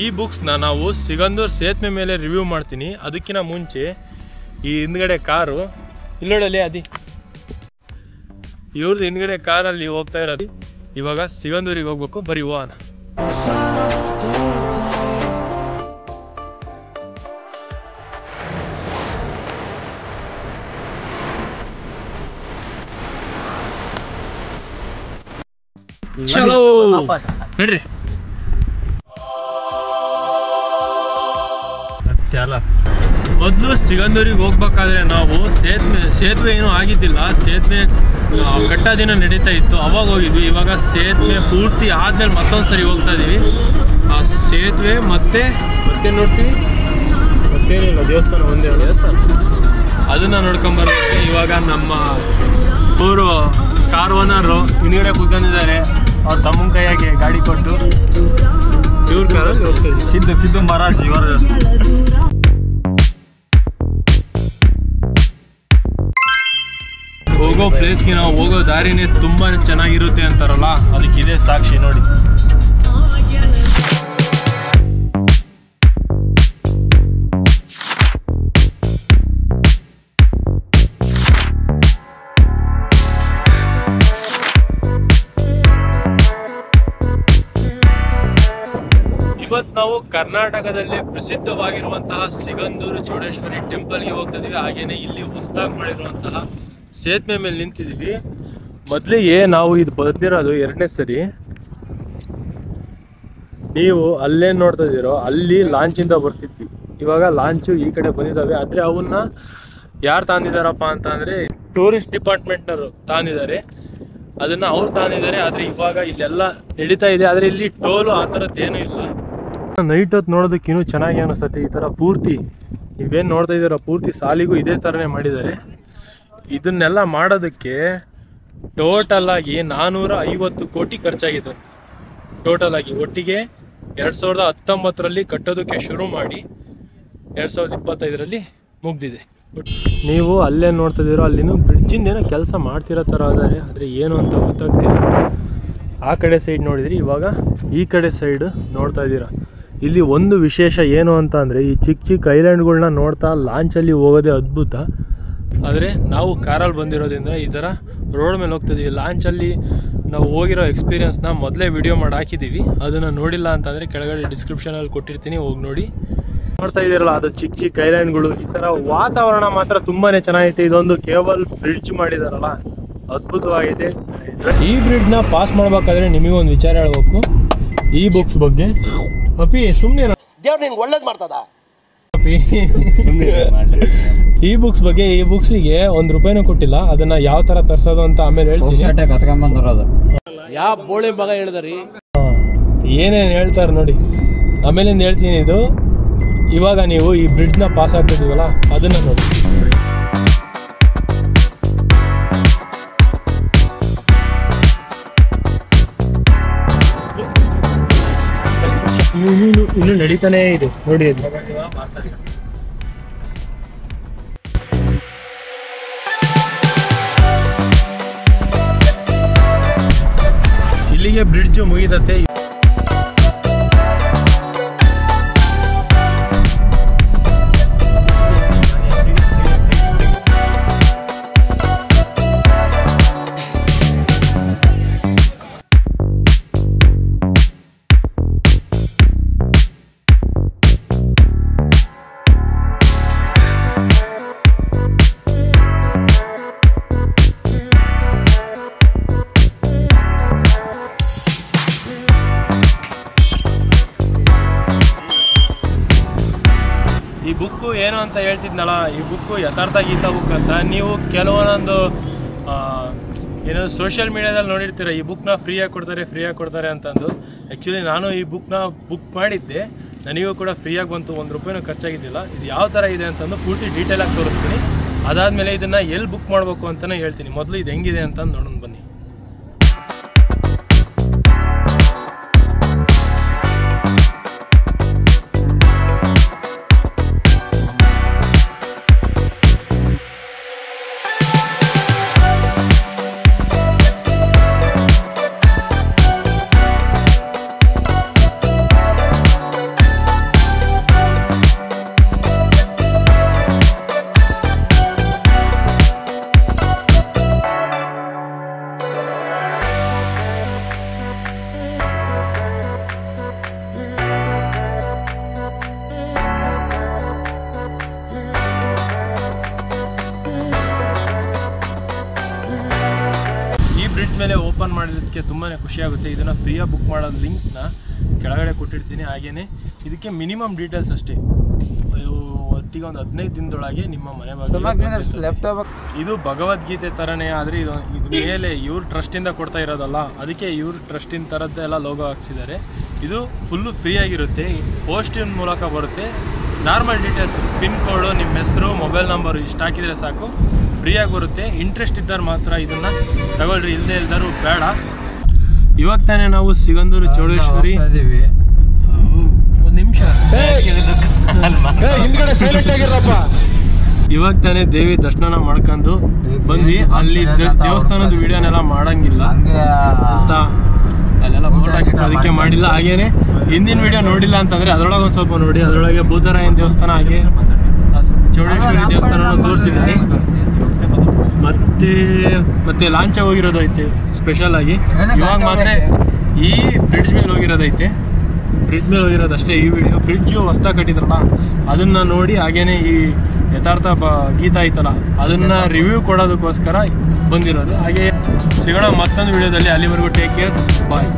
ಈ ಬುಕ್ಸ್ನ ನಾವು ಸಿಗಂದೂರು ಸೇತುವೆ ಮೇಲೆ ರಿವ್ಯೂ ಮಾಡ್ತೀನಿ. ಅದಕ್ಕಿಂತ ಮುಂಚೆ ಈ ಹಿಂದ್ಗಡೆ ಕಾರು ಇಲ್ಲೋಡಲ್ಲಿ ಅದಿ ಇವ್ರದ್ದು ಹಿಂದ್ಗಡೆ ಕಾರಲ್ಲಿ ಹೋಗ್ತಾ ಇರೋದು. ಇವಾಗ ಸಿಗಂದೂರಿಗೆ ಹೋಗ್ಬೇಕು, ಬರೀ ಹೋಗೋಣ. ಚಲೋ ನಡ್ರಿ. ಮೊದಲು ಸಿಗಂದೂರಿಗೆ ಹೋಗ್ಬೇಕಾದ್ರೆ ನಾವು ಸೇತುವೆ ಏನೂ ಆಗಿದ್ದಿಲ್ಲ, ಸೇತುವೆ ಕಟ್ಟ ದಿನ ನಡೀತಾ ಇತ್ತು, ಅವಾಗ ಹೋಗಿದ್ವಿ. ಇವಾಗ ಸೇತುವೆ ಪೂರ್ತಿ ಆದ್ಮೇಲೆ ಮತ್ತೊಂದು ಸರಿ ಹೋಗ್ತಾ ಇದೀವಿ. ಆ ಸೇತುವೆ ಮತ್ತೆ ನೋಡ್ತೀವಿ, ಮತ್ತೇನಿಲ್ಲ, ದೇವಸ್ಥಾನ ಒಂದೇ ದೇವಸ್ಥಾನ, ಅದನ್ನ ನೋಡ್ಕೊಂಬರ್ಬೇಕು. ಇವಾಗ ನಮ್ಮ ಊರು ಕಾರ್ ಓನರು ಹಿಂದ್ಗಡೆ ಕುತ್ಕೊಂಡಿದ್ದಾರೆ, ಅವ್ರ ತಮ್ಮನ ಕೈಯಾಗೆ ಗಾಡಿ ಕೊಟ್ಟು ಇವ್ರ ಕಾರಲ್ಲಿ ಹೋಗ್ತಾ ಸಿದ್ದು ಮಹಾರಾಜ್ ಇವರ. ಹೋಗೋ ಪ್ಲೇಸ್ಗೆ ನಾವು ಹೋಗೋ ದಾರಿನೇ ತುಂಬಾ ಚೆನ್ನಾಗಿರುತ್ತೆ ಅಂತಾರಲ್ಲ, ಅದಕ್ಕೆ ಇದೇ ಸಾಕ್ಷಿ ನೋಡಿ. ಇವತ್ತು ನಾವು ಕರ್ನಾಟಕದಲ್ಲಿ ಪ್ರಸಿದ್ಧವಾಗಿರುವಂತಹ ಸಿಗಂದೂರು ಚೌಡೇಶ್ವರಿ ಟೆಂಪಲ್ಗೆ ಹೋಗ್ತಾ ಇದೀವಿ. ಹಾಗೇನೆ ಇಲ್ಲಿ ಹೊಸದಾಗಿ ಮಾಡಿರುವಂತಹ ಸೇತುವೆ ಮೇಲೆ ನಿಂತಿದ್ದೀವಿ. ಮೊದಲಿಗೆ ನಾವು ಇದು ಬಂದಿರೋದು 2ನೇ ಸರಿ. ನೀವು ಅಲ್ಲೇನು ನೋಡ್ತಾ ಇದ್ದೀರೋ ಅಲ್ಲಿ ಲಾಂಚಿಂದ ಬರ್ತಿದ್ವಿ. ಇವಾಗ ಲಾಂಚು ಈ ಕಡೆ ಬಂದಿದ್ದಾವೆ. ಆದರೆ ಅವನ್ನ ಯಾರು ತಂದಿದ್ದಾರಪ್ಪ ಅಂತ ಅಂದರೆ ಟೂರಿಸ್ಟ್ ಡಿಪಾರ್ಟ್ಮೆಂಟ್ನವರು ತಂದಿದ್ದಾರೆ, ಅದನ್ನು ಅವ್ರು ತಂದಿದ್ದಾರೆ. ಆದರೆ ಇವಾಗ ಇಲ್ಲೆಲ್ಲ ನಡೀತಾ ಇದೆ, ಆದರೆ ಇಲ್ಲಿ ಟೋಲು ಆ ಥರದ್ದೇನೂ ಇಲ್ಲ. ನೈಟ್ ಹೊತ್ತು ನೋಡೋದಕ್ಕೆ ಇನ್ನೂ ಚೆನ್ನಾಗಿ ಅನಿಸ್ತದೆ. ಈ ಥರ ಪೂರ್ತಿ ನೀವೇನು ನೋಡ್ತಾ ಇದ್ದೀರ ಪೂರ್ತಿ ಸಾಲಿಗೂ ಇದೇ ಥರನೇ ಮಾಡಿದ್ದಾರೆ. ಇದನ್ನೆಲ್ಲ ಮಾಡೋದಕ್ಕೆ ಟೋಟಲ್ ಆಗಿ 450 ಕೋಟಿ ಖರ್ಚಾಗಿದೆ. ಟೋಟಲ್ ಆಗಿ ಒಟ್ಟಿಗೆ 2019ರಲ್ಲಿ ಕಟ್ಟೋದಕ್ಕೆ ಶುರು ಮಾಡಿ 2025ರಲ್ಲಿ ಮುಗ್ದಿದೆ. ನೀವು ಅಲ್ಲೇ ನೋಡ್ತಾ ಇದ್ದೀರೋ ಅಲ್ಲಿನೂ ಬ್ರಿಡ್ಜಿಂದ ಏನೋ ಕೆಲಸ ಮಾಡ್ತಿರೋ ಥರ ಇದ್ದಾರೆ, ಆದರೆ ಏನು ಅಂತ ಗೊತ್ತಾಗ್ತಿಲ್ಲ. ಆ ಕಡೆ ಸೈಡ್ ನೋಡಿದ್ರಿ, ಇವಾಗ ಈ ಕಡೆ ಸೈಡ್ ನೋಡ್ತಾ ಇದ್ದೀರಾ. ಇಲ್ಲಿ ಒಂದು ವಿಶೇಷ ಏನು ಅಂತ ಅಂದರೆ ಈ ಚಿಕ್ಕ ಚಿಕ್ಕ ಐಲ್ಯಾಂಡ್ಗಳನ್ನ ನೋಡ್ತಾ ಲಾಂಚಲ್ಲಿ ಹೋಗೋದೇ ಅದ್ಭುತ. ಆದರೆ ನಾವು ಕಾರಲ್ಲಿ ಬಂದಿರೋದ್ರಿಂದ ಈ ಥರ ರೋಡ್ ಮೇಲೆ ಹೋಗ್ತಿದ್ದೀವಿ. ಲಾಂಚಲ್ಲಿ ನಾವು ಹೋಗಿರೋ ಎಕ್ಸ್ಪೀರಿಯನ್ಸ್ನ ಮೊದಲೇ ವಿಡಿಯೋ ಮಾಡಿ ಹಾಕಿದ್ದೀವಿ. ಅದನ್ನು ನೋಡಿಲ್ಲ ಅಂತಂದರೆ ಕೆಳಗಡೆ ಡಿಸ್ಕ್ರಿಪ್ಷನಲ್ಲಿ ಕೊಟ್ಟಿರ್ತೀನಿ, ಹೋಗಿ ನೋಡಿ. ನೋಡ್ತಾ ಇದ್ದೀರಲ್ಲ ಅದು ಚಿಕ್ಕ ಚಿಕ್ಕ ಐಲ್ಯಾಂಡ್ಗಳು. ಈ ಥರ ವಾತಾವರಣ ಮಾತ್ರ ತುಂಬಾ ಚೆನ್ನಾಗೈತೆ. ಇದೊಂದು ಕೇಬಲ್ ಬ್ರಿಡ್ಜ್ ಮಾಡಿದಾರಲ್ಲ, ಅದ್ಭುತವಾಗಿದೆ. ಈ ಬ್ರಿಡ್ಜ್ನ ಪಾಸ್ ಮಾಡ್ಬೇಕಾದ್ರೆ ನಿಮಗೆ ಒಂದು ವಿಚಾರ ಹೇಳ್ಬೇಕು ಈ ಬುಕ್ಸ್ ಬಗ್ಗೆ. ಅಪಿ ಸುಮ್ಮನೆ ದೇವ್ರು ನಿಂಗೆ ಒಳ್ಳೇದು ಮಾಡ್ತದ. ಈ ಬುಕ್ಸ್ ಬಗ್ಗೆ, ಈ ಬುಕ್ಸಿಗೆ ₹1 ಕೊಟ್ಟಿಲ್ಲ. ಅದನ್ನ ಯಾವ ತರ ತರ್ಸೋದು ಅಂತ ಆಮೇಲೆ ಹೇಳ್ತೀನಿ. ಯಾವ ಬೋಳಿ ಮಗ ಹೇಳಿದ್ರಿ, ಏನೇನು ಹೇಳ್ತಾರೆ ನೋಡಿ, ಆಮೇಲಿಂದ ಹೇಳ್ತೀನಿ. ಇದು ಇವಾಗ ನೀವು ಈ ಬ್ರಿಡ್ಜ್ನ ಪಾಸ್ ಆಗ್ತಿದೀವಲ್ಲ ಅದನ್ನ ನೋಡಿ. ಇನ್ನು ನಡೀತಾನೆ ಇದೆ ನೋಡಿ. ಅದು ಇಲ್ಲಿಗೆ ಬ್ರಿಡ್ಜ್ ಮುಗಿದತ್ತೆ. ಈ ಬುಕ್ಕು ಏನು ಅಂತ ಹೇಳ್ತಿದ್ನಲ್ಲ, ಈ ಬುಕ್ಕು ಯಥಾರ್ಥ ಗೀತಾ ಬುಕ್ ಅಂತ. ನೀವು ಕೆಲವೊಂದೊಂದು ಏನೋ ಸೋಷಿಯಲ್ ಮೀಡಿಯಾದಲ್ಲಿ ನೋಡಿರ್ತೀರ, ಈ ಬುಕ್ನ ಫ್ರೀಯಾಗಿ ಕೊಡ್ತಾರೆ ಅಂತಂದು. ಆ್ಯಕ್ಚುಲಿ ನಾನು ಈ ಬುಕ್ನ ಬುಕ್ ಮಾಡಿದ್ದೆ, ನನಗೂ ಕೂಡ ಫ್ರೀಯಾಗಿ ಬಂತು, ₹1 ಖರ್ಚಾಗಿದ್ದಿಲ್ಲ. ಇದು ಯಾವ ಥರ ಇದೆ ಅಂತಂದು ಪೂರ್ತಿ ಡೀಟೇಲಾಗಿ ತೋರಿಸ್ತೀನಿ. ಅದಾದಮೇಲೆ ಇದನ್ನು ಎಲ್ಲಿ ಬುಕ್ ಮಾಡಬೇಕು ಅಂತಲೇ ಹೇಳ್ತೀನಿ. ಮೊದಲು ಇದು ಹೆಂಗಿದೆ ಅಂತ ನೋಡೋಣ ಬನ್ನಿ. ಮಾಡಿದ್ದಕ್ಕೆ ತುಂಬಾ ಖುಷಿಯಾಗುತ್ತೆ. ಇದನ್ನು ಫ್ರೀಯಾಗಿ ಬುಕ್ ಮಾಡೋದು ಲಿಂಕ್ನ ಕೆಳಗಡೆ ಕೊಟ್ಟಿರ್ತೀನಿ. ಹಾಗೆಯೇ ಇದಕ್ಕೆ ಮಿನಿಮಮ್ ಡೀಟೇಲ್ಸ್ ಅಷ್ಟೇ, ಒಟ್ಟಿಗೆ ಒಂದು 15 ದಿನದೊಳಗೆ ನಿಮ್ಮ ಮನೆ ಬಗ್ಗೆ. ಇದು ಭಗವದ್ಗೀತೆ ಥರನೇ, ಆದರೆ ಇದು ಮೇಲೆ ಇವ್ರ ಟ್ರಸ್ಟಿಂದ ಕೊಡ್ತಾ ಇರೋದಲ್ಲ, ಅದಕ್ಕೆ ಇವ್ರ ಟ್ರಸ್ಟಿನ ಥರದ್ದೇ ಎಲ್ಲ ಲೋಗೋ ಹಾಕ್ಸಿದ್ದಾರೆ. ಇದು ಫುಲ್ಲು ಫ್ರೀಯಾಗಿರುತ್ತೆ, ಪೋಸ್ಟಿನ ಮೂಲಕ ಬರುತ್ತೆ. ನಾರ್ಮಲ್ ಡೀಟೇಲ್ಸ್, ಪಿನ್ ಕೋಡು, ನಿಮ್ಮ ಹೆಸರು, ಮೊಬೈಲ್ ನಂಬರು ಇಷ್ಟು ಹಾಕಿದರೆ ಸಾಕು, ಫ್ರೀಯಾಗಿ ಬರುತ್ತೆ. ಇಂಟ್ರೆಸ್ಟ್ ಇದ್ದವ್ರು ಮಾತ್ರ ಇದನ್ನು ತಗೊಳ್ರಿ, ಇಲ್ಲದೆ ಇಲ್ದರು ಬೇಡ. ಇವಾಗ ತಾನೇ ನಾವು ಸಿಗಂದೂರು ಚೌಡೇಶ್ವರಿ ಒಂದು ನಿಮಿಷ ಇವಾಗ ತಾನೇ ದೇವಿ ದರ್ಶನ ಮಾಡ್ಕೊಂಡು ಬಂದ್ವಿ. ಅಲ್ಲಿ ದೇವಸ್ಥಾನದ ವಿಡಿಯೋನೆಲ್ಲ ಮಾಡಂಗಿಲ್ಲ ಅಂತ ಅಲ್ಲೆಲ್ಲ ಬೋರ್ಡ್ ಹಾಕಿಟ್ಟು ಅದಕ್ಕೆ ಮಾಡಿಲ್ಲ. ಹಾಗೇನೆ ಹಿಂದಿನ ವಿಡಿಯೋ ನೋಡಿಲ್ಲ ಅಂತಂದ್ರೆ ಅದರೊಳಗೆ ಒಂದು ಸ್ವಲ್ಪ ನೋಡಿ, ಅದರೊಳಗೆ ಬುದ್ಧರಾಯನ ದೇವಸ್ಥಾನ ಹಾಗೆ ಚೌಡೇಶ್ವರಿ ದೇವಸ್ಥಾನ ತೋರಿಸಿದ್ದೀನಿ. ಮತ್ತೆ ಲಾಂಚ ಹೋಗಿರೋದೈತೆ ಸ್ಪೆಷಲ್ ಆಗಿ. ಇವಾಗ ಮಾತ್ರ ಈ ಬ್ರಿಡ್ಜ್ ಮೇಲೆ ಹೋಗಿರೋದೈತೆ, ಬ್ರಿಡ್ಜ್ ಮೇಲೆ ಹೋಗಿರೋದಷ್ಟೇ ಈ ವಿಡಿಯೋ. ಬ್ರಿಡ್ಜು ಹೊಸ್ದಾಗಿ ಕಟ್ಟಿದ್ರಲ್ಲ ಅದನ್ನು ನೋಡಿ, ಹಾಗೇನೆ ಈ ಯಥಾರ್ಥ ಗೀತ ಐತಲ್ಲ ಅದನ್ನು ರಿವ್ಯೂ ಕೊಡೋದಕ್ಕೋಸ್ಕರ ಬಂದಿರೋದು. ಹಾಗೆ ಸಿಗೋಣ ಮತ್ತೊಂದು ವಿಡಿಯೋದಲ್ಲಿ. ಅಲ್ಲಿವರೆಗೂ ಟೇಕ್ ಕೇರ್, ಬಾಯ್.